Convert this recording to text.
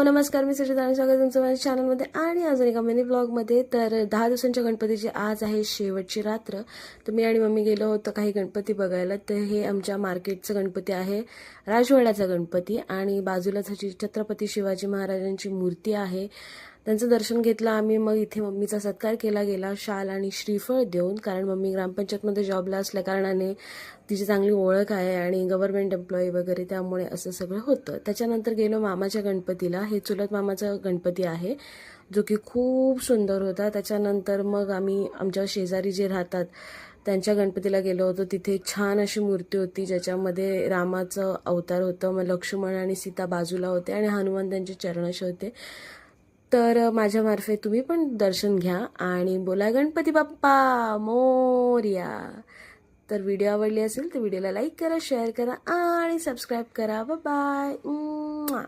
नमस्कार, मी सुचिता आणि स्वागत तुमचं माझ्या चॅनलमध्ये आणि अजून एका मिनी ब्लॉगमध्ये. तर 10 दिवसांच्या गणपतीची आज आहे शेवटची रात्र. तर मी आणि मम्मी गेलो होतो काही गणपती बघायला. तर हे आमच्या मार्केटचं गणपती आहे, राजवाड्याचा गणपती, आणि बाजूलाच छत्रपती शिवाजी महाराजांची मूर्ती आहे. त्यांचं दर्शन घेतलं आम्ही. मग इथे मम्मीचा सत्कार केला गेला शाल आणि श्रीफळ देऊन, कारण मम्मी ग्रामपंचायतमध्ये जॉबला असल्या कारणाने तिची चांगली ओळख आहे आणि गव्हर्नमेंट एम्प्लॉई वगैरे, त्यामुळे असं सगळं होतं. त्याच्यानंतर गेलो मामाच्या गणपतीला. हे चुलत मामाचा गणपती आहे, जो की खूप सुंदर होता. त्याच्यानंतर मग आम्ही आमच्या शेजारी जे राहतात त्यांच्या गणपतीला गेलो होतो. तिथे छान अशी मूर्ती होती ज्याच्यामध्ये रामाचं अवतार होतं, मग लक्ष्मण आणि सीता बाजूला होते आणि हनुमान त्यांचे चरणाशी होते. तर माझ्यामार्फे तुम्ही पण दर्शन घ्या आणि बोला गणपती बाप्पा मोरया. तर व्हिडिओ आवडली असेल तर व्हिडिओला लाईक करा, शेअर करा आणि सबस्क्राईब करा. Bye bye.